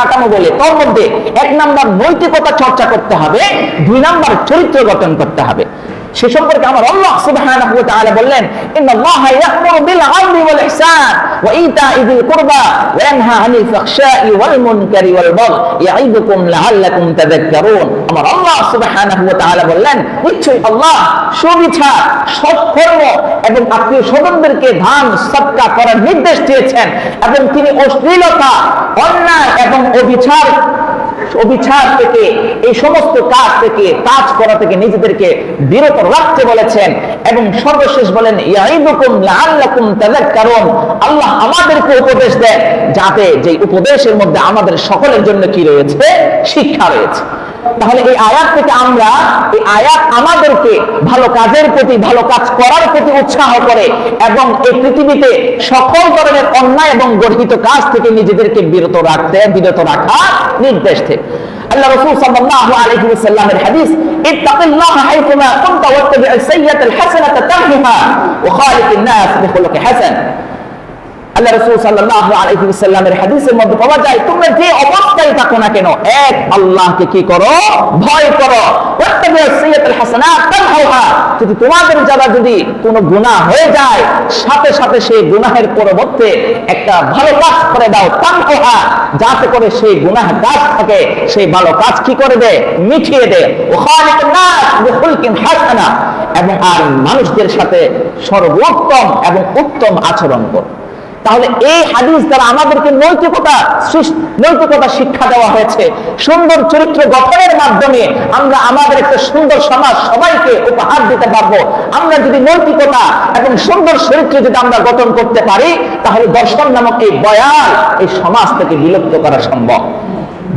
কাটানো বলে, তার মধ্যে 1 নাম্বার নৈতিকতা চর্চা করতে হবে, 2 নাম্বার চরিত্র গঠন করতে হবে। সে সম্পর্কে আমার আল্লাহ সুবহানাহু ওয়া তাআলা বললেন, ইন্নাল্লাহা ইয়া'মুরু বিল 'আদলি ওয়াল ইহসান ওয়া ইতা'i যিল কুরবা ওয়া ইয়ানহা 'আনিল ফাহশা'i ওয়াল মুনকারি ওয়াল বাগই ইয়া'iদুকুম লা'আল্লাকুম তাযাক্কারুন। আমার আল্লাহ সুবহানাহু ওয়া তাআলা বললেন, নিশ্চয়ই আল্লাহ সুবিচার, সৎকর্ম এবং আত্মীয় স্বজনদেরকে দান সদকা করার নির্দেশ দিয়েছেন, এবং তিনি অশ্লীলতা, অন্যায় এবং অবিচার থেকে, এই সমস্ত কাজ থেকে, কাজ করা থেকে নিজেদেরকে বিরত রাখতে বলেছেন। এবং সর্বশেষ বলেন, ইয়াইদুকুম লাআল্লাকুম তাযাক্কারুন, আল্লাহ আমাদেরকে উপদেশ দেন যাতে যে উপদেশের মধ্যে আমাদের সকলের জন্য কি রয়েছে, শিক্ষা রয়েছে। তাহলে এই আয়াত থেকে আমরা, এই আয়াত আমাদেরকে ভালো কাজের প্রতি, ভালো কাজ করার প্রতি উৎসাহ করে এবং এই পৃথিবীতে সকল ধরনের অন্যায় এবং গর্হিত কাজ থেকে নিজেদেরকে বিরত রাখা নির্দেশ দেয়। আল্লাহ রাসূল সাল্লাল্লাহু আলাইহি ওয়াসাল্লামের হাদিস, ইত্তাকিল্লাহা হাইথুমা কুনতা ওয়াত্তাবি'আস সাইয়্যাতাল হাসানাতা তামহুহা ওয়া খালিকিন নাস বিখুলুকিন হাসান। আল্লাহ রাসূল সাল্লাল্লাহু আলাইহি ওয়াসাল্লামের হাদিসের মধ্যে পাওয়া যায়, তোমরা যে অবস্থায় থাকো না কেন, এক আল্লাহকে কি করো, ভয় করো। ওয়াত্তাবি'আস সাইয়্যাতাল হাসানাত তামহুহা, যদি তোমাদের দ্বারা যদি কোনো গুনাহ হয়ে যায়, সাথে সাথে সেই গুনাহের পরিবর্তে একটা ভালো কাজ করে দাও, তামহুহা, যাতে করে সেই গুনাহ কাজ থাকে সেই ভালো কাজ কি করে দেয়, মিটিয়ে দেয়। ওয়া খালিকিন নাস বিখুলকিন হাসানা, এবং আর মানুষদের সাথে সর্বোত্তম এবং উত্তম আচরণ করো। তাহলে এই হাদিস দ্বারা আমাদেরকে নৈতিকতা শিক্ষা দেওয়া হয়েছে। সুন্দর চরিত্র গঠনের মাধ্যমে আমরা আমাদের একটা সুন্দর সমাজ সবাইকে উপহার দিতে পারবো। আমরা যদি নৈতিকতা এবং সুন্দর চরিত্র যদি আমরা গঠন করতে পারি, তাহলে দর্শন নামক এই বয়াল এই সমাজ থেকে বিলুপ্ত করা সম্ভব।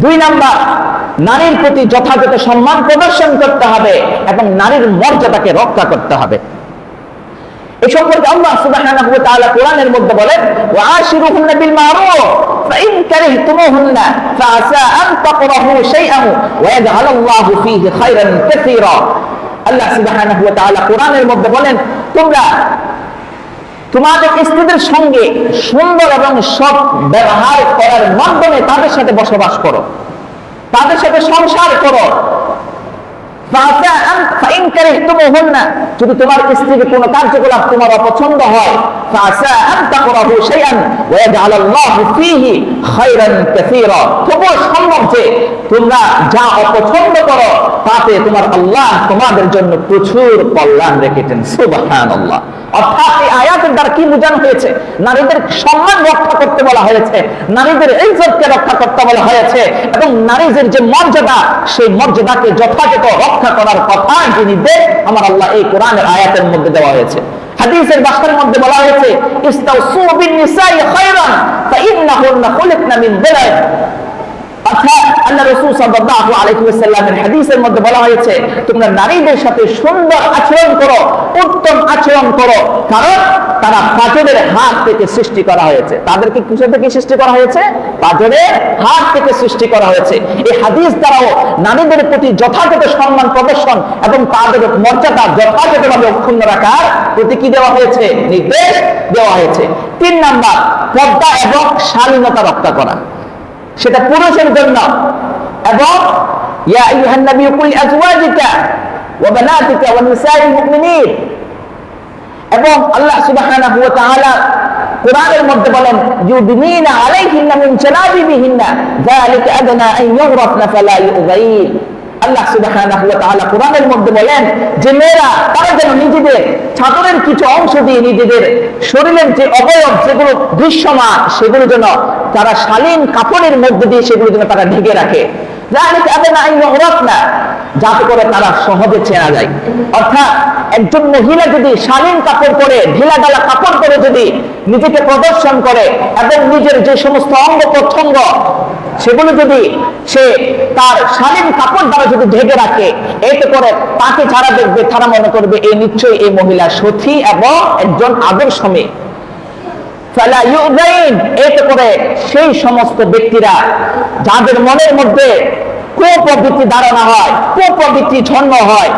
2 নাম্বার, নারীর প্রতি যথাযথ সম্মান প্রদর্শন করতে হবে এবং নারীর মর্যাদাকে রক্ষা করতে হবে। এই সম্পর্কে আল্লাহ সুবহানাহু ওয়া তাআলা কোরআনের মধ্যে বলেন, ওয়া আশিরুহুন্না বিল মারুফ ফাইন কারিহতুমুহুন্না ফাআসা আন তাকরাহু শাইআন ওয়া ইয়াজআলুল্লাহু ফীহি খায়রান কাসীরা। আল্লাহ সুবহানাহু ওয়া তাআলা কোরআনের মধ্যে বলেন, তোমরা তোমাদের স্ত্রীদের সঙ্গে সুন্দর এবং সৎ ব্যবহার করার মাধ্যমে তাদের সাথে বসবাস করো, তাদের সাথে সংসার করো। যদি তোমার স্ত্রীকে কোনো কার্যকলাপ তোমার অপছন্দ হয়, তবুও সম্ভব যে তোমরা যা অপছন্দ করো তাতে তোমার আল্লাহ তোমাদের জন্য প্রচুর কল্যাণ রেখেছেন। সুবহানাল্লাহ। অর্থাৎ এই আয়াতের দ্বারা কি বোঝানো হয়েছে, নারীদের সম্মান রক্ষা করতে বলা হয়েছে, নারীদের ইজ্জতকে রক্ষা করতে বলা হয়েছে, এবং নারীদের যে মর্যাদা, সেই মর্যাদাকে যথাযথ রক্ষা করার কথা যে নির্দেশ আমার আল্লাহ এই কোরআনের আয়াতের মধ্যে দেওয়া হয়েছে। হাদিসের ভাষার মধ্যে বলা হয়েছে, ইস্তাউসু বিন নিসাই খায়রান ফাইন্নাহুন্না খুলিকনা মিন যিলাল। অর্থাৎ আল্লাহ রাসূল সাল্লাল্লাহু আলাইহি ওয়াসাল্লামের হাদিসের মধ্যে বলা হয়েছে, তোমরা নারীদের সাথে সুন্দর আচরণ করো, উত্তম আচরণ করো, কারণ তারা পাঁজরের হাত থেকে সৃষ্টি করা হয়েছে। তাদেরকে কিসের থেকে সৃষ্টি করা হয়েছে? পাঁজরের হাত থেকে সৃষ্টি করা হয়েছে। এই হাদিস দ্বারাও নারীদের প্রতি যথাযথ সম্মান প্রদর্শন এবং তাদের মর্যাদা যথাযথভাবে অক্ষুণ্ণ রাখার প্রতি কি দেওয়া হয়েছে, নির্দেশ দেওয়া হয়েছে। 3 নাম্বার, পর্দা এবং শালীনতা রক্ষা করা, সেটা পুরুষের জন্য। এবং ইয়া আইয়ুহান নাবিয়্যু কুল আজওয়াজিকা ওয়া বানাতিকা ওয়া নিসাইল মুমিনিন, এবং আল্লাহ সুবহানাহু ওয়া তাআলা কোরআনের মধ্যে বলেন, ইউদিনিনা আলাইহিন্না মিন জালাবিবিহিন্না যালিকা আদনা আন ইউরাফনা ফালা ইউযাইন। আল্লাহ সুবহানাহু ওয়া তাআলা কোরআনের মধ্যে বলেন যে মেয়েরা তারা যেন নিজেদের চাদরের কিছু অংশ দিয়ে নিজেদের শরীরের যে অবয়ব যেগুলো দৃশ্যমান সেগুলো যেন তারা শালীন কাপড়ের মধ্যে দিয়ে সেগুলো যেন তারা ঢেকে রাখে, যাতে করে তারা সহজে চেনা যায়। অর্থাৎ একজন মহিলা যদি শালীন কাপড় পরে, ঢিলা ঢালা কাপড় পরে যদি নিজেকে প্রদর্শন করে এবং নিজের যে সমস্ত অঙ্গ প্রত্যঙ্গ সেগুলো যদি সে তার শালীন কাপড় দ্বারা যদি ঢেকে রাখে, এতে করে তাকে যারা দেখবে তারা মনে করবে এই নিশ্চয়ই এই মহিলা সতী এবং একজন আদর্শ মেয়ে। ফালা ইউযাইন, এতে করে সেই সমস্ত ব্যক্তিরা যাদের মনের মধ্যে কুপ্রবৃত্তি ধারণা হয়, কুপ্রবৃত্তি ছন্ন হয়,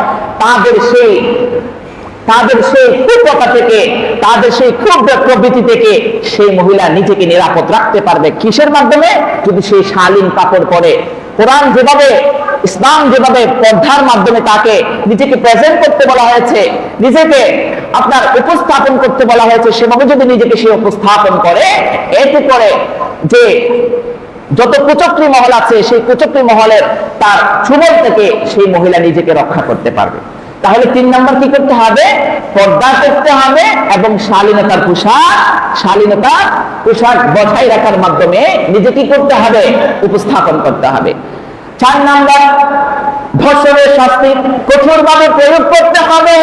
তাদের সেই তাদের সেই কুপ্রথা থেকে, তাদের সেই ক্ষুদ্র প্রবৃত্তি থেকে সেই মহিলা নিজেকে নিরাপদ রাখতে পারবে। কিসের মাধ্যমে? যদি সেই শালীন কাপড় পরে। কোরআন যেভাবে, ইসলাম যেভাবে পর্দার মাধ্যমে তাকে নিজেকে প্রেজেন্ট করতে বলা হয়েছে, নিজেকে আপনার উপস্থাপন করতে বলা হয়েছে, সেভাবে যদি নিজেকে সে উপস্থাপন করে, এতে করে যে যত কুচক্রী মহল আছে সেই কুচক্রী মহলের তার চুবল থেকে সেই মহিলা নিজেকে রক্ষা করতে পারবে। তাহলে 3 নম্বর কি করতে হবে? পর্দা করতে হবে এবং শালীনতার পোশাক বজায় রাখার মাধ্যমে নিজে কি করতে হবে? উপস্থাপন করতে হবে। 4 নম্বর, ধর্ষণের শাস্তি কঠোরভাবে প্রয়োগ করতে হবে।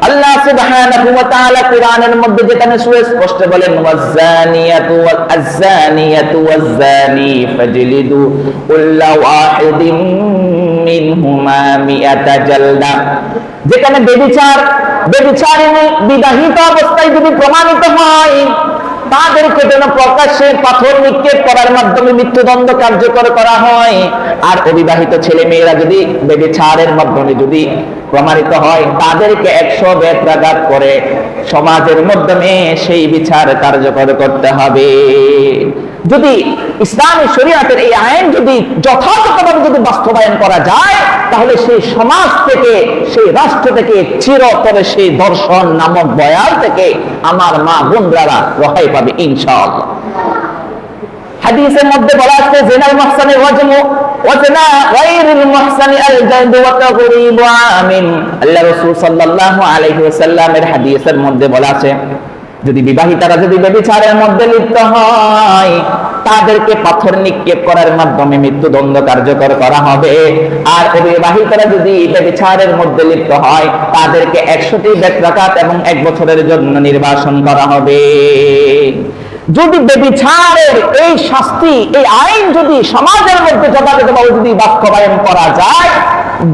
আল্লাহ সুবহানাহু ওয়া তাআলা কোরআনের মধ্যে যেখানে সুস্পষ্ট বলেন, ওয়াজ-জানিয়াতু ওয়াজ-জানিয়াতু ওয়াজ-জানি ফাজলিদু কুল্লা ওয়াহিদিন মিনহুমা মিআতা জালদা, যেখানে ব্যভিচারিণী বিবাহিত অবস্থায় যদি প্রমাণিত হয়, তাদেরকে যেন প্রকাশ্যে পাথর নিক্ষেপ করার মাধ্যমে মৃত্যুদণ্ড কার্যকর করা হয়। আর অবিবাহিত ছেলে মেয়েরা যদি ব্যভিচারের মাধ্যমে যদি প্রমাণিত হয়, তাদেরকে 100 বেত্রাঘাত করে সমাজের মাধ্যমে সেই বিচার কার্যকর করতে হবে। যদি ইসলামী শরীয়তের এই আইন যদি যথাযথভাবে যদি বাস্তবায়ন করা যায়, তাহলে সেই সমাজ থেকে, সেই রাষ্ট্র থেকে চিরতরে সেই ধর্ষণ নামক ভয়াল থেকে আমার মা বোনরা রেহাই পাবে ইনশাআল্লাহ। হাদিসের মধ্যে বলা আছে, জিনাল মুহসানি ওয়াজমু ওয়া জিনা গায়রিল মুহসানি আল জালদু ওয়া তাগরিবু আমিন। আল্লাহ রাসূল সাল্লাল্লাহু আলাইহি ওয়াসাল্লামের হাদিসের মধ্যে বলা আছে, যদি বিবাহিতারা যদি ব্যভিচারের মধ্যে লিপ্ত হয়, তাদেরকে পাথর নিক্ষেপ করার মাধ্যমে মৃত্যুদণ্ড কার্যকর করা হবে। আর অবিবাহিতারা যদি ব্যভিচারের মধ্যে লিপ্ত হয়, তাদেরকে 100টি বেত্রাঘাত এবং 1 বছরের জন্য নির্বাসন করা হবে। যদি ব্যভিচারের এই শাস্তি, এই আইন যদি সমাজের মধ্যে যথাযথভাবে যদি বাস্তবায়ন করা যায়,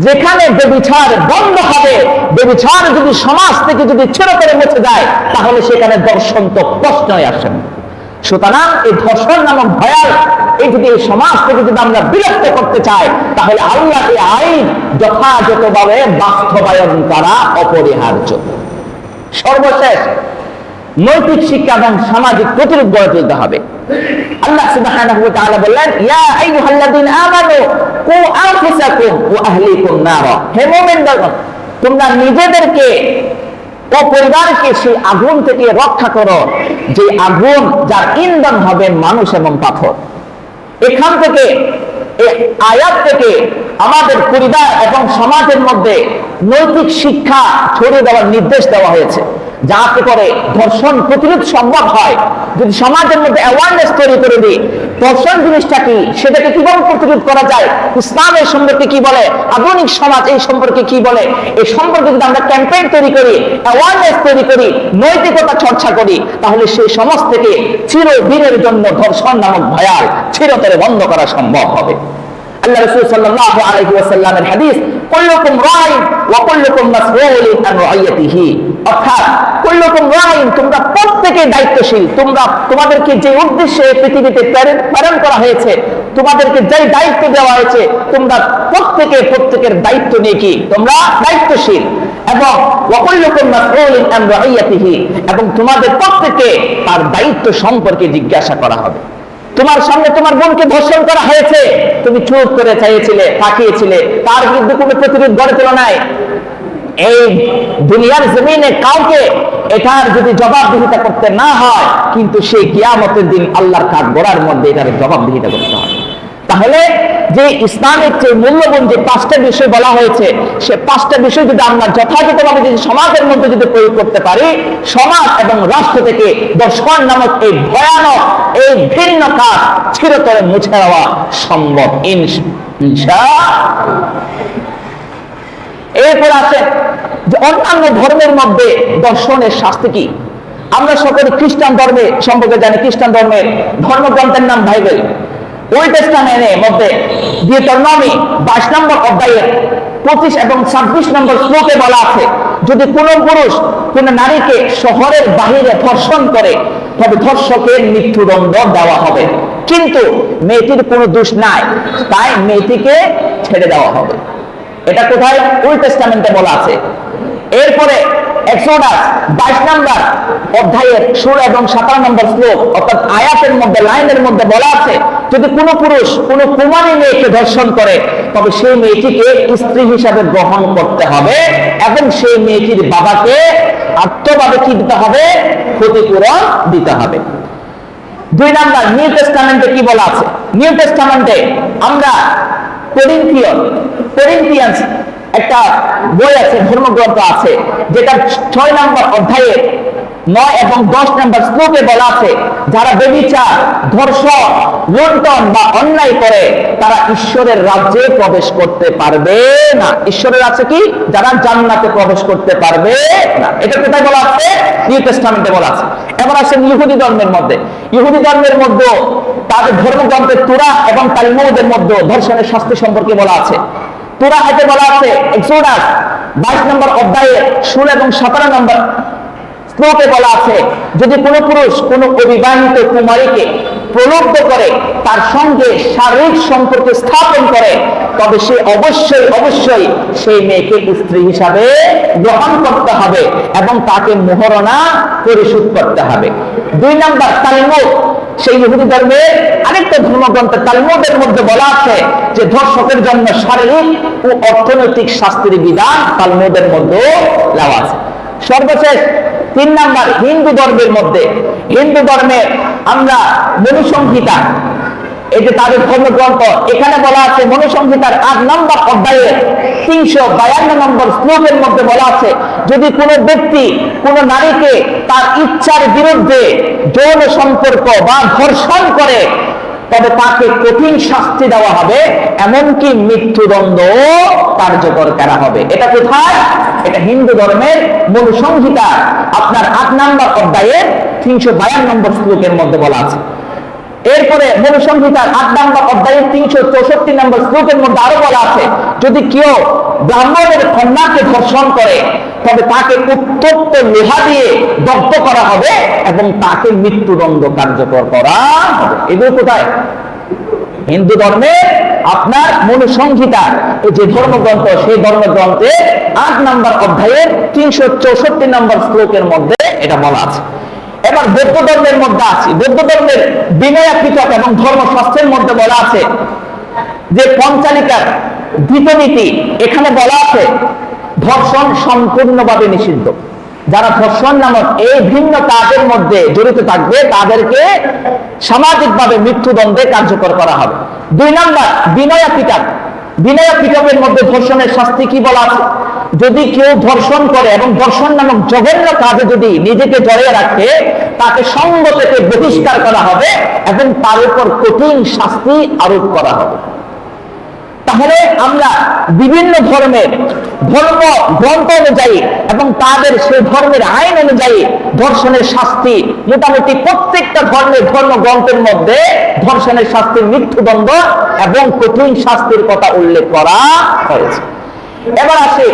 যেখানে ব্যভিচার বন্ধ হবে, ব্যভিচার যদি সমাজ থেকে যদি চিরতরে মুছে যায়, তাহলে সেখানে ধর্ষণ তো প্রশ্নই আসে না। সুতরাং এই ধর্ষণ নামক ভয়াল এই যদি এই সমাজ থেকে যদি আমরা বিলুপ্ত করতে চাই, তাহলে আল্লাহ এই আইন যথাযথভাবে বাস্তবায়ন করা অপরিহার্য। সর্বশেষ, নৈতিক শিক্ষা এবং সামাজিক প্রতিরোধ গড়ে তুলতে হবে। আল্লাহ সুবহানাহু ওয়া তাআলা বললেন, ইয়া আইয়ুহাল্লাযীনা আমানু কু আনফুসাকুম ওয়া আহলিকুম নারা, হে মুমিনগণ, তোমরা নিজেদেরকে ও পরিবারকে সেই আগুন থেকে রক্ষা করো, যে আগুন যার ইন্ধন হবে মানুষ এবং পাথর। এখান থেকে, এই আয়াত থেকে আমাদের পরিবার এবং সমাজের মধ্যে নৈতিক শিক্ষা ছড়িয়ে দেওয়ার নির্দেশ দেওয়া হয়েছে, যাতে করে ধর্ষণ প্রতিরোধ সম্ভব হয়। যদি সমাজের মধ্যে অ্যাওয়ারনেস তৈরি করে দিই, ধর্ষণ জিনিসটা কি, সেটাকে কিভাবে প্রতিরোধ করা যায়, ইসলাম এই সম্পর্কে কি বলে, আধুনিক সমাজ এই সম্পর্কে কি বলে, এই সম্পর্কে যদি আমরা ক্যাম্পেইন তৈরি করি, অ্যাওয়ারনেস তৈরি করি, নৈতিকতা চর্চা করি, তাহলে সেই সমাজ থেকে চিরদিনের জন্য ধর্ষণ নামক ভয়াল চিরতরে বন্ধ করা সম্ভব হবে। আল্লাহ রাসূল সাল্লাল্লাহু আলাইহি ওয়াসাল্লামের হাদিস, কুল্লুকুম রাইন ওয়া কুল্লুকুম মাসউলুন আন রাইয়াতিহি, অর্থাৎ কুল্লুকুম রাইন, তোমরা প্রত্যেকে দায়িত্বশীল। তোমাদেরকে যে উদ্দেশ্যে পৃথিবীতে প্রেরণ করা হয়েছে, তোমাদেরকে যে দায়িত্ব দেওয়া হয়েছে, তোমরা প্রত্যেকের দায়িত্ব নিয়ে কি তোমরা দায়িত্বশীল। এবং ওয়া কুল্লুকুম মাসউলুন আন রাইয়াতিহি, এবং তোমাদের প্রত্যেকে তার দায়িত্ব সম্পর্কে জিজ্ঞাসা করা হবে। তোমার সামনে তোমার বোনকে ধর্ষণ করা হয়েছে, তুমি চুপ করে চাইছিলে, তাকিয়েছিলে, তার বিরুদ্ধে কোনো প্রতিরোধ গড়ে তোলা নাই। এই দুনিয়ার জমিনে কাউকে এটার যদি জবাবদিহিতা করতে না হয়, কিন্তু সেই কিয়ামতের দিন আল্লাহর কাঠগড়ার মধ্যে এটার জবাবদিহিতা করতে হয়। তাহলে যে ইসলামের যে মূল্যবান যে 5টা বিষয় বলা হয়েছে, সে 5টা বিষয় যদি আমরা যথাযথভাবে যদি সমাজের মধ্যে যদি প্রয়োগ করতে পারি, সমাজ এবং রাষ্ট্র থেকে ধর্ষণ নামক এই ভয়ানক, এই ঘৃণ্য কাজ চিরতরে মুছে দেওয়া সম্ভব ইনশাআল্লাহ। এরপর আছে যে অন্যান্য ধর্মের মধ্যে ধর্ষণের শাস্তি কি। আমরা সকলে খ্রিস্টান ধর্মে সম্পর্কে জানি, খ্রিস্টান ধর্মের ধর্মগ্রন্থের নাম বাইবেল। ওল্ড টেস্টামেন্টের মধ্যে ডিউটেরোনমি 22 নম্বর অধ্যায়ের 25 এবং 26 নম্বর শ্লোকে বলা আছে, যদি কোন পুরুষ কোন নারীকে শহরের বাহিরে ধর্ষণ করে, তবে ধর্ষকের মৃত্যুদণ্ড দেওয়া হবে, কিন্তু মেয়েটির কোনো দোষ নাই, তাই মেয়েটিকে ছেড়ে দেওয়া হবে। এটা কোথায়? ওল্ড টেস্টামেন্টে বলা আছে। এরপরে এক্সোডাস 22 নম্বর অধ্যায়ের 16 এবং 17 নম্বর শ্লোক অর্থাৎ আয়াতের মধ্যে লাইনের মধ্যে বলা আছে, যদি কোনো পুরুষ কোনো কুমারী মেয়েকে ধর্ষণ করে তবে সেই মেয়েটিকে স্ত্রী হিসাবে গ্রহণ করতে হবে এবং সেই মেয়েটির বাবাকে আত্মভাবে কি দিতে হবে? ক্ষতিপূরণ দিতে হবে। 2 নম্বর, নিউ টেস্টামেন্টে কি বলা আছে? নিউ টেস্টামেন্টে আমরা করিন্থিয়ান্স একটা বই আছে, ধর্মগ্রন্থ আছে, যেটা 6 নম্বর অধ্যায়ে 9 এবং 10 নম্বর শ্লোকে বলা আছে, যারা ব্যভিচার, ধর্ষণ, লুণ্ঠন বা অন্যায় করে তারা ঈশ্বরের রাজ্যে প্রবেশ করতে পারবে না। ঈশ্বরের রাজ্যে কি? যারা জান্নাতে প্রবেশ করতে পারবে না। এটা কোথায় বলা আছে? নিউ টেস্টামেন্টে বলা আছে। এবার আসেন ইহুদি ধর্মের মধ্যে। ইহুদি ধর্মের মধ্যে তাদের ধর্মগ্রন্থে তুরাহ এবং তালমুদের মধ্যে ধর্ষণের শাস্তি সম্পর্কে বলা আছে। তুরাহতে বলা আছে, এক্সোডাস 22 নম্বর অধ্যায়ে 16 এবং 17 নম্বর শ্লোকে বলা আছে, যদি কোনো পুরুষ কোনো অবিবাহিত কুমারীকে প্রলুব্ধ করে তার সঙ্গে শারীরিক সম্পর্ক স্থাপন করে তবে সে অবশ্যই সেই মেয়েকে স্ত্রী হিসাবে গ্রহণ করতে হবে এবং তাকে মোহরনা পরিশোধ করতে হবে। 2 নম্বর, তালমুদ, সেই ইহুদি ধর্মের আরেকটা ধর্মগ্রন্থ তালমুদের মধ্যে বলা আছে যে ধর্ষকের জন্য শারীরিক ও অর্থনৈতিক শাস্তির বিধান তালমুদের মধ্যে দেওয়া আছে। সর্বশেষ 3 নম্বর, হিন্দু ধর্মের মধ্যে, হিন্দু ধর্মের আমরা মনুসংহিতা, এই যে তাদের ধর্মগ্রন্থ, এখানে বলা আছে মনুসংহিতার 8 নম্বর অধ্যায়ে 352 নম্বর শ্লোকের মধ্যে বলা আছে, যদি কোনো ব্যক্তি কোনো নারীকে তার ইচ্ছার বিরুদ্ধে যৌন সম্পর্ক বা ধর্ষণ করে তবে তাকে কঠিন শাস্তি দেওয়া হবে, এমনকি মৃত্যুদণ্ড কার্যকর করা হবে। এটা কোথায়? এটা হিন্দু ধর্মের মনুসংহিতা আপনার 8 নম্বর অধ্যায়ের 352 নম্বর শ্লোকের মধ্যে বলা আছে। এরপরে মনুসংহিতার 8 নম্বর অধ্যায়ের 364 নম্বর শ্লোকের মধ্যে আরো বলা আছে, যদি কেউ ব্রাহ্মণের কন্যাকে ধর্ষণ করে তবে তাকে উত্তপ্ত লোহা দিয়ে দগ্ধ করা হবে এবং তাকে মৃত্যুদণ্ড কার্যকর করা হবে। এগুলো কোথায়? হিন্দু ধর্মে আপনার মনুসংহিতা, এই যে ধর্মগ্রন্থ, সেই ধর্মগ্রন্থে 8 নম্বর অধ্যায়ের 364 নম্বর শ্লোকের মধ্যে এটা বলা আছে। এবার বৌদ্ধ ধর্মের মধ্যে আছে, বৌদ্ধ ধর্মের বিনয়া পিটক এবং ধর্মশাস্ত্রের মধ্যে বলা আছে যে পঞ্চালিকার দ্বিতীয় নীতি, এখানে বলা আছে ধর্ষণ সম্পূর্ণভাবে নিষিদ্ধ। যারা ধর্ষণ নামক এই ভিন্ন কাজের মধ্যে জড়িত থাকবে তাদেরকে সামাজিকভাবে মৃত্যুদণ্ডে কার্যকর করা হবে। 2 নম্বর, বিনয়া পিটক, বিনয়া পিটকের মধ্যে ধর্ষণের শাস্তি কি বলা আছে, যদি কেউ ধর্ষণ করে এবং ধর্ষণ নামক জঘন্য কাজে যদি নিজেকে জড়িয়ে রাখে তাকে সঙ্গ থেকে বহিষ্কার করা হবে এবং তার উপর কঠিন শাস্তি আরোপ করা হবে। তাহলে আমরা বিভিন্ন ধর্মের ধর্ম গ্রন্থ অনুযায়ী এবং তাদের সেই ধর্মের আইন অনুযায়ী ধর্ষণের শাস্তি মোটামুটি প্রত্যেকটা ধর্মের ধর্মগ্রন্থের মধ্যে ধর্ষণের শাস্তি মৃত্যুদণ্ড এবং কঠিন শাস্তির কথা উল্লেখ করা হয়েছে। এবার আসে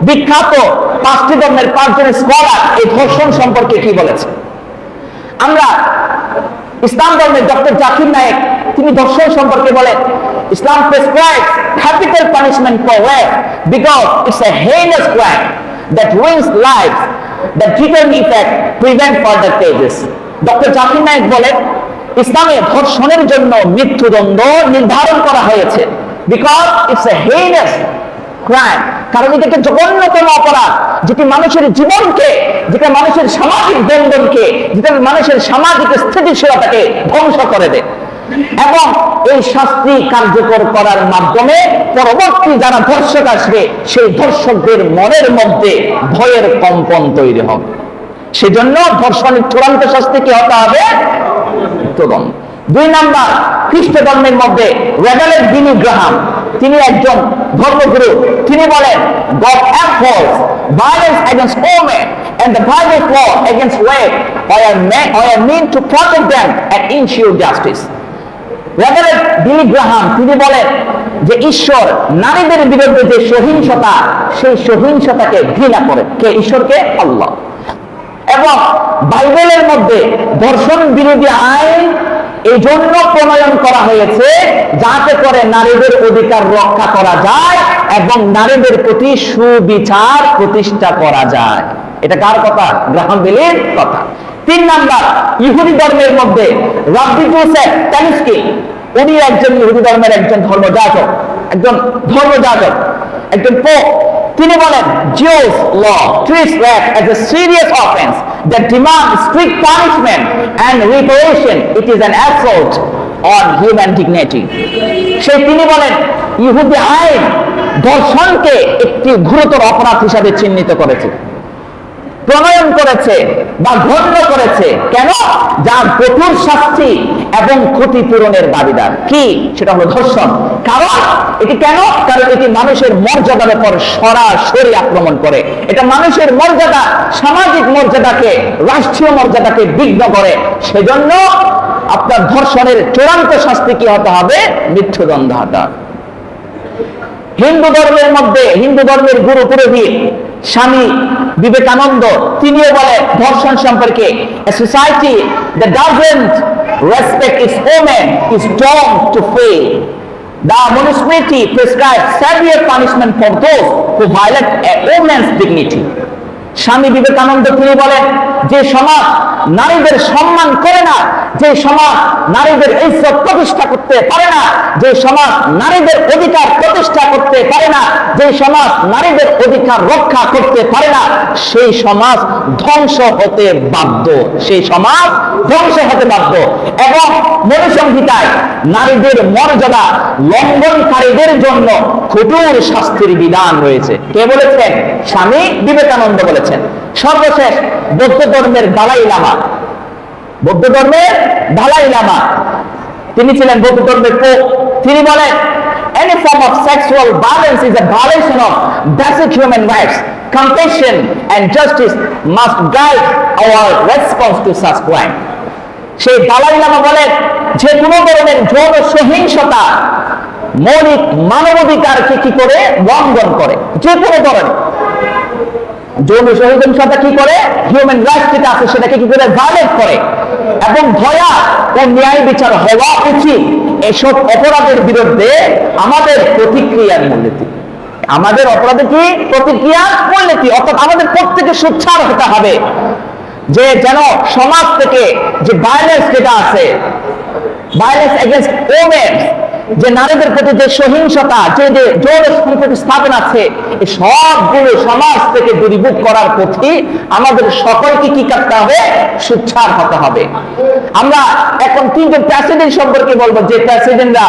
বিখ্যাত 5টি ধর্মের 5 জন স্কলার এই ধর্ষণ সম্পর্কে কি বলেছে। আমরা ইসলাম ধর্মের ডক্টর জাকির নায়েক তিনি ধর্ষণ সম্পর্কে বলেন, Islam prescribes capital punishment for rape because it's a heinous crime that ruins lives. The deterrent effect prevent further cases. Doctor Zakir Naik বলেন, ইসলামে ধর্ষণের জন্য মৃত্যুদণ্ড নির্ধারণ করা হয়েছে because it's a heinous crime, কারণ এটাকে জঘন্যতম অপরাধ যেটি মানুষের জীবনকে, যেটা মানুষের সামাজিক বন্ধনকে, যেটা মানুষের সামাজিক স্থিতিশীলতাকে ধ্বংস করে দেয় এবং এই শাস্তি কার্যকর করার মাধ্যমে পরবর্তী যারা ধর্ষক আসবে সেই ধর্ষকদের মনের মধ্যে ভয়ের কম্পন তৈরি হবে। সেজন্য ধর্ষণের চূড়ান্ত শাস্তি কি হতে হবে? মৃত্যুদণ্ড। 2 নম্বর, খ্রিস্ট ধর্মের মধ্যে রেভারেন্ড বিলি গ্রাহাম তিনি একজন ধর্মগুরু, তিনি বলেন God abhors violence against women and the Bible's law against rape are meant to protect them and ensure justice. Reverend বিলি গ্রাহাম তিনি বলেন যে ঈশ্বর নারীদের বিরুদ্ধে যে সহিংসতা, সেই সহিংসতাকে ঘৃণা করেন। কে? ঈশ্বরকে? আল্লাহ। এবং বাইবেলের মধ্যে ধর্ষণ বিরোধী আইন এই জন্য প্রণয়ন করা হয়েছে যাতে করে নারীদের অধিকার রক্ষা করা যায় এবং নারীদের প্রতি সুবিচার প্রতিষ্ঠা করা যায়। এটা কার কথা? গ্রাহাম বেলের কথা। 3 নাম্বার, ইহুদি ধর্মের মধ্যে রাব্বি জোসেফ স্ট্যানিস্কি, উনি একজন ইহুদি ধর্মের একজন ধর্মযাজক, একজন পোপ। তিনি বলেন Jews law treats rape as a serious offense that demands strict punishment and reparation. It is an assault on human dignity. তিনি বলেন ইহুদি আইন ধর্ষণকে একটি গুরুতর অপরাধ হিসাবে চিহ্নিত করেছে, প্রণয়ন করেছে বা গণ্য করেছে। কেন? যার কঠোর শাস্তি এবং ক্ষতিপূরণের দাবিদার। কি? সেটা হলো ধর্ষণ। কারণ এটি কেন? কারণ এটি মানুষের মর্যাদার উপর সরাসরি আক্রমণ করে। এটা মানুষের মর্যাদা, সামাজিক মর্যাদাকে, রাষ্ট্রীয় মর্যাদাকে বিঘ্ন করে। সেজন্য আপনার ধর্ষণের চূড়ান্ত শাস্তি কি হতে হবে? মৃত্যুদণ্ড হতে হবে। হিন্দু ধর্মের মধ্যে, হিন্দু ধর্মের গুরু পুরোহিত স্বামী বিবেকানন্দ তিনিও বলেন ধর্ষণ সম্পর্কে, a society that doesn't respect its women is doomed to fail. The Manusmriti prescribes severe punishment for those who violate a woman's dignity. Swami Vivekananda তিনি বলেন, যে সমাজ নারীদের সম্মান করে না, যে সমাজ নারীদের ইজ্জত প্রতিষ্ঠা করতে পারে না, যে সমাজ নারীদের অধিকার প্রতিষ্ঠা করতে পারে না, যে সমাজ নারীদের অধিকার রক্ষা করতে পারে না, সেই সমাজ ধ্বংস হতে বাধ্য, সেই সমাজ ধ্বংস হতে বাধ্য। এবং মনুসংহিতায় নারীদের মর্যাদা লঙ্ঘনকারীদের জন্য কঠোর শাস্তির বিধান রয়েছে। কে বলেছেন? স্বামী বিবেকানন্দ বলেছেন। সর্বশেষ বৌদ্ধ ধর্মের দালাই লামা, তিনি ছিলেন বৌদ্ধ ধর্মের পোপ। তিনি বলেন any form of sexual violence is a violation of basic human rights. Compassion and justice must guide our response to such crime. সেই দালাই লামা বলেন যে কোনো ধরনের যৌন সহিংসতা মৌলিক মানবাধিকারকে কি করে? লঙ্ঘন করে। যে কোনো ধরনের যৌন সহিংসতা কি করে? হিউম্যান রাইটস যেটা আছে সেটাকে কি করে? ভায়োলেট করে। এবং দয়া ও ন্যায় বিচার হওয়া উচিত। এসব অপরাধের বিরুদ্ধে আমাদের প্রতিক্রিয়ার মূলনীতি, আমাদের অপরাধে কি? প্রতিক্রিয়ার মূলনীতি। অর্থাৎ আমাদের প্রত্যেকে সোচ্চার হতে হবে যে যেন সমাজ থেকে যে ভায়োলেন্স যেটা আছে, ভায়োলেন্স এগেইনস্ট ওমেন, যে নারীদের প্রতি যে সহিংসতা, যে যৌন সম্পর্ক স্থাপন আছে, এই সবগুলো সমাজ থেকে দূরীভূত করার প্রতি আমাদের সকলকে কি করতে হবে? সোচ্চার হতে হবে। আমরা এখন 3জন প্রেসিডেন্ট সম্পর্কে বলবো, যে প্রেসিডেন্টরা